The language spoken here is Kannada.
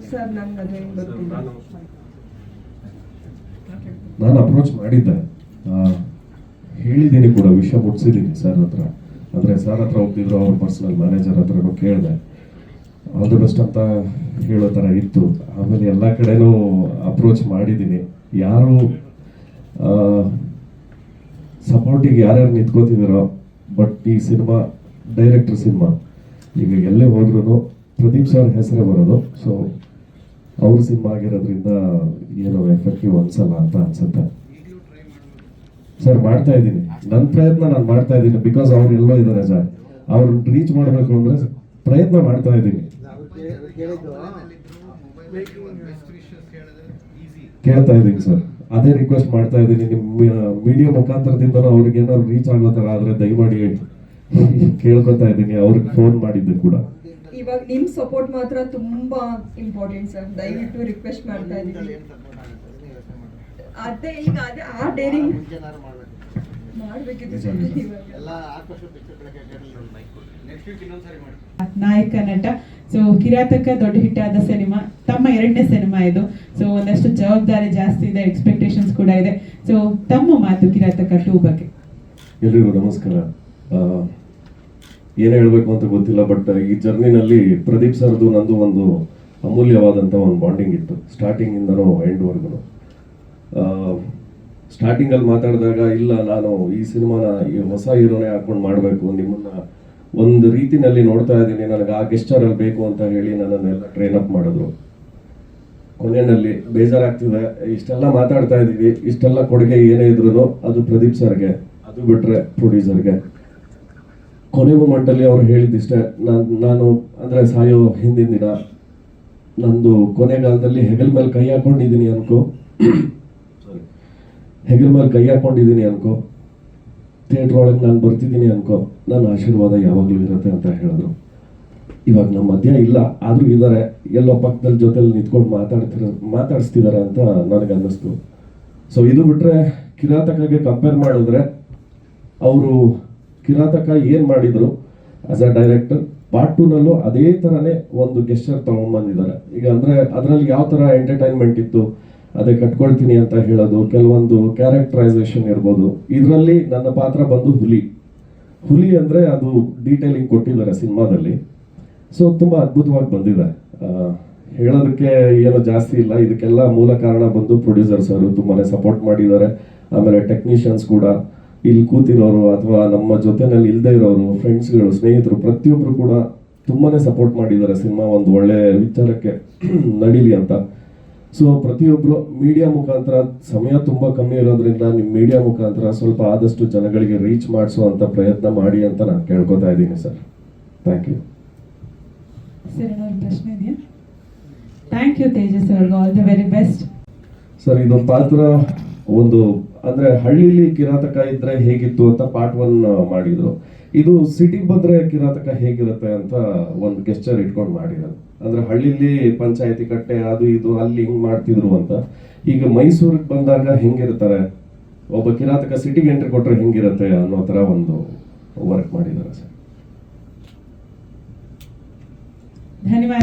ಸರ್ ನಾನು ಅಪ್ರೋಚ್ ಮಾಡಿದ್ದೆ, ಹೇಳಿದ್ದೀನಿ ಕೂಡ, ವಿಷಯ ಮುಟ್ಸಿದ್ದೀನಿ ಸರ್ ಹತ್ರ. ಅಂದರೆ ಸರ್ ಹತ್ರ ಹೋಗ್ತಿದ್ರು, ಅವ್ರ ಪರ್ಸನಲ್ ಮ್ಯಾನೇಜರ್ ಹತ್ರನೂ ಕೇಳಿದೆ, ಆಲ್ ದಿ ಬೆಸ್ಟ್ ಅಂತ ಹೇಳೋ ಥರ ಇತ್ತು. ಆಮೇಲೆ ಎಲ್ಲ ಕಡೆನೂ ಅಪ್ರೋಚ್ ಮಾಡಿದ್ದೀನಿ. ಯಾರು ಸಪೋರ್ಟಿಗೆ ಯಾರ್ಯಾರು ನಿಂತ್ಕೋತಿದ್ದೀರೋ, ಬಟ್ ಈ ಸಿನಿಮಾ ಡೈರೆಕ್ಟರ್ ಸಿನಿಮಾ ಈಗ ಎಲ್ಲೇ ಹೋದ್ರೂ ಪ್ರದೀಪ್ ಸರ್ ಹೆಸರೇ ಬರೋದು. ಸೊ ಅವ್ರ ಸಿನಿಮಾ ಆಗಿರೋದ್ರಿಂದ ಏನೋ ಎಫೆಕ್ಟಿವ್ ಅನ್ಸಲ್ಲ ಅಂತ ಅನ್ಸುತ್ತೆ ಸರ್. ಮಾಡ್ತಾ ಇದ್ದೀನಿ, ನನ್ನ ಪ್ರಯತ್ನ ನಾನು ಮಾಡ್ತಾ ಇದ್ದೀನಿ. ಬಿಕಾಸ್ ಅವ್ರು ಎಲ್ಲೋ ಇದ್ದಾರೆ ಸರ್, ಅವ್ರನ್ನ ರೀಚ್ ಮಾಡಬೇಕು ಅಂದರೆ ಪ್ರಯತ್ನ ಮಾಡ್ತಾ ಇದ್ದೀನಿ. ಕೇಳ್ತಾ ಇದ್ದೀನಿ ಸರ್, ಅದೇ ರಿಕ್ವೆಸ್ಟ್ ಮಾಡ್ತಾ ಇದ್ದೀನಿ. ನಿಮ್ಮ ಮೀಡಿಯಾ ಮುಖಾಂತರದಿಂದ ಅವ್ರಿಗೆ ಏನಾದ್ರು ರೀಚ್ ಆಗೋ ಥರ ಆದರೆ ದಯಮಾಡಿ ಕೇಳ್ಕೊತಾ ಇದ್ದೀನಿ. ಅವ್ರಿಗೆ ಫೋನ್ ಮಾಡಿದ್ದೆ ಕೂಡ. ಇವಾಗ ನಿಮ್ ಸಪೋರ್ಟ್ ಮಾತ್ರ ತುಂಬಾ ಇಂಪಾರ್ಟೆಂಟ್ ಸರ್. ದಯವಿಟ್ಟು ರಿಕ್ವೆಸ್ಟ್ ಮಾಡ್ತಾ ಇದ್ದೀನಿ. ಅದೇ ಈಗ ಅದೇ ಆ ಡೇರಿಂಗ್ ಮಾಡ್ಬೇಕಿತ್ತು. ನಾಯಕ ನಟ. ಸೊ ಕಿರಾತಕ ದೊಡ್ಡ ಹಿಟ್ ಆದ ಸಿನಿಮಾ, ತಮ್ಮ 2ನೇ ಸಿನಿಮಾ ಇದು. ಸೊ ಒಂದಷ್ಟು ಜವಾಬ್ದಾರಿ ಜಾಸ್ತಿ ಇದೆ, ಎಕ್ಸ್ಪೆಕ್ಟೇಷನ್ಸ್ ಕೂಡ ಇದೆ. ಸೊ ತಮ್ಮ ಮಾತು ಕಿರಾತಕ 2 ಬಗ್ಗೆ. ಎಲ್ರಿಗೂ ನಮಸ್ಕಾರ. ಏನು ಹೇಳಬೇಕು ಅಂತ ಗೊತ್ತಿಲ್ಲ, ಬಟ್ ಈ ಜರ್ನಿನಲ್ಲಿ ಪ್ರದೀಪ್ ಸರ್ದು ನಂದು ಒಂದು ಅಮೂಲ್ಯವಾದಂಥ ಒಂದು ಬಾಂಡಿಂಗ್ ಇತ್ತು, ಸ್ಟಾರ್ಟಿಂಗಿಂದನೂ ಎಂಡ್ವರೆಗೂ. ಸ್ಟಾರ್ಟಿಂಗಲ್ಲಿ ಮಾತಾಡಿದಾಗ, ಇಲ್ಲ ನಾನು ಈ ಸಿನಿಮಾನ ಈ ಹೊಸ ಹೀರೋನೇ ಹಾಕೊಂಡು ಮಾಡಬೇಕು, ನಿಮ್ಮನ್ನ ಒಂದು ರೀತಿನಲ್ಲಿ ನೋಡ್ತಾ ಇದ್ದೀನಿ, ನನಗೆ ಆ ಗೆಸ್ಚರಲ್ಲಿ ಬೇಕು ಅಂತ ಹೇಳಿ ನನ್ನನ್ನೆಲ್ಲ ಟ್ರೈನ್ ಅಪ್ ಮಾಡಿದ್ರು. ಕೊನೆಯಲ್ಲಿ ಬೇಜಾರಾಗ್ತಿದೆ, ಇಷ್ಟೆಲ್ಲ ಮಾತಾಡ್ತಾ ಇದ್ದೀವಿ, ಇಷ್ಟೆಲ್ಲ ಕೊಡುಗೆ ಏನೇ ಇದ್ರು ಅದು ಪ್ರದೀಪ್ ಸರ್ಗೆ, ಅದು ಬಿಟ್ಟರೆ ಪ್ರೊಡ್ಯೂಸರ್ಗೆ. ಕೊನೆ ಮೂಮೆಂಟಲ್ಲಿ ಅವ್ರು ಹೇಳಿದ್ದಿಷ್ಟೇ, ನಾನು ಅಂದರೆ ಸಾಯೋ ಹಿಂದಿನ ದಿನ ನಂದು ಕೊನೆಗಾಲದಲ್ಲಿ ಹೆಗಲ ಮೇಲೆ ಕೈ ಹಾಕೊಂಡಿದ್ದೀನಿ ಅನ್ಕೋ, ಹೆಗಲ ಮೇಲೆ ಕೈ ಹಾಕೊಂಡಿದ್ದೀನಿ ಅನ್ಕೋ, ಥಿಯೇಟ್ರ್ ಒಳಗೆ ನಾನು ಬರ್ತಿದ್ದೀನಿ ಅನ್ಕೋ, ನನ್ನ ಆಶೀರ್ವಾದ ಯಾವಾಗಲೂ ಇರುತ್ತೆ ಅಂತ ಹೇಳಿದ್ರು. ಇವಾಗ ನಮ್ಮ ಮಧ್ಯ ಇಲ್ಲ, ಆದರೂ ಇದ್ದಾರೆ, ಎಲ್ಲೋ ಪಕ್ಕದಲ್ಲಿ ಜೊತೆಲಿ ನಿಂತ್ಕೊಂಡು ಮಾತಾಡಿಸ್ತಿದ್ದಾರೆ ಅಂತ ನನಗೆ ಅನ್ನಿಸ್ತು. ಸೊ ಇದು ಬಿಟ್ಟರೆ ಕಿರಾತಕಗೆ ಕಂಪೇರ್ ಮಾಡಿದ್ರೆ, ಅವರು ಕಿರಾತಕ ಏನು ಮಾಡಿದ್ರು ಆಸ್ ಅ ಡೈರೆಕ್ಟರ್, ಪಾರ್ಟ್ 2ನಲ್ಲೂ ಅದೇ ಥರನೇ ಒಂದು ಗೆಸ್ಚರ್ ತೊಗೊಂಡ್ಬಂದಿದ್ದಾರೆ. ಈಗ ಅಂದರೆ ಅದರಲ್ಲಿ ಯಾವ ಥರ ಎಂಟರ್ಟೈನ್ಮೆಂಟ್ ಇತ್ತು, ಅದೇ ಕಟ್ಕೊಳ್ತೀನಿ ಅಂತ ಹೇಳೋದು, ಕೆಲವೊಂದು ಕ್ಯಾರೆಕ್ಟರೈಸೇಷನ್ ಇರ್ಬೋದು. ಇದರಲ್ಲಿ ನನ್ನ ಪಾತ್ರ ಬಂದು ಹುಲಿ ಅಂದರೆ ಅದು ಡೀಟೇಲಿಂಗ್ ಕೊಟ್ಟಿದ್ದಾರೆ ಸಿನಿಮಾದಲ್ಲಿ. ಸೊ ತುಂಬ ಅದ್ಭುತವಾಗಿ ಬಂದಿದೆ. ಹೇಳೋದಕ್ಕೆ ಏನೋ ಜಾಸ್ತಿ ಇಲ್ಲ. ಇದಕ್ಕೆಲ್ಲ ಮೂಲ ಕಾರಣ ಬಂದು ಪ್ರೊಡ್ಯೂಸರ್ಸ್ ಅವರು ತುಂಬಾ ಸಪೋರ್ಟ್ ಮಾಡಿದ್ದಾರೆ. ಆಮೇಲೆ ಟೆಕ್ನಿಷಿಯನ್ಸ್ ಕೂಡ, ಇಲ್ಲಿ ಕೂತಿರೋರು ಅಥವಾ ನಮ್ಮ ಜೊತೆನಲ್ಲಿ ಇಲ್ಲದೆ ಇರೋರು, ಫ್ರೆಂಡ್ಸ್ಗಳು, ಸ್ನೇಹಿತರು, ಪ್ರತಿಯೊಬ್ಬರು ಕೂಡ ತುಂಬಾ ಸಪೋರ್ಟ್ ಮಾಡಿದ್ದಾರೆ ಸಿನಿಮಾ ಒಂದು ಒಳ್ಳೆ ವಿಚಾರಕ್ಕೆ ನಡೀಲಿ ಅಂತ. ಸೊ ಪ್ರತಿಯೊಬ್ಬರು ಮೀಡಿಯಾ ಮುಖಾಂತರ, ಸಮಯ ತುಂಬ ಕಮ್ಮಿ ಇರೋದ್ರಿಂದ ನಿಮ್ಮ ಮೀಡಿಯಾ ಮುಖಾಂತರ ಸ್ವಲ್ಪ ಆದಷ್ಟು ಜನಗಳಿಗೆ ರೀಚ್ ಮಾಡಿಸುವಂಥ ಪ್ರಯತ್ನ ಮಾಡಿ ಅಂತ ನಾನು ಕೇಳ್ಕೊತಾ ಇದ್ದೀನಿ ಸರ್. Thank you sir. ಏನಾದ್ರು ಪ್ರಶ್ನೆ ಇದೆಯಾ? ಥ್ಯಾಂಕ್ ಯು ತೇಜಸ್ ಅವ್ರಿಗೆ, all the very best sir. ಇದೊಂದು ಪಾತ್ರ ಒಂದು ಅಂದರೆ ಹಳ್ಳಿಲಿ ಕಿರಾತಕ ಇದ್ರೆ ಹೇಗಿತ್ತು ಅಂತ ಪಾರ್ಟ್ 1 ಮಾಡಿದ್ರು. ಇದು ಸಿಟಿಗೆ ಬಂದರೆ ಕಿರಾತಕ ಹೇಗಿರುತ್ತೆ ಅಂತ ಒಂದು ಗೆಸ್ಚರ್ ಇಟ್ಕೊಂಡು ಮಾಡಿರೋದು. ಅಂದರೆ ಹಳ್ಳಿಲಿ ಪಂಚಾಯತಿ ಕಟ್ಟೆ ಅದು ಇದು ಅಲ್ಲಿ ಹಿಂಗೆ ಮಾಡ್ತಿದ್ರು ಅಂತ. ಈಗ ಮೈಸೂರಿಗೆ ಬಂದಾಗ ಹೆಂಗಿರ್ತಾರೆ, ಒಬ್ಬ ಕಿರಾತಕ ಸಿಟಿಗೆ ಎಂಟ್ರಿ ಕೊಟ್ಟರೆ ಹೆಂಗಿರುತ್ತೆ ಅನ್ನೋ ಥರ ಒಂದು ವರ್ಕ್ ಮಾಡಿದ್ದಾರೆ ಸರ್. ಧನ್ಯವಾದ.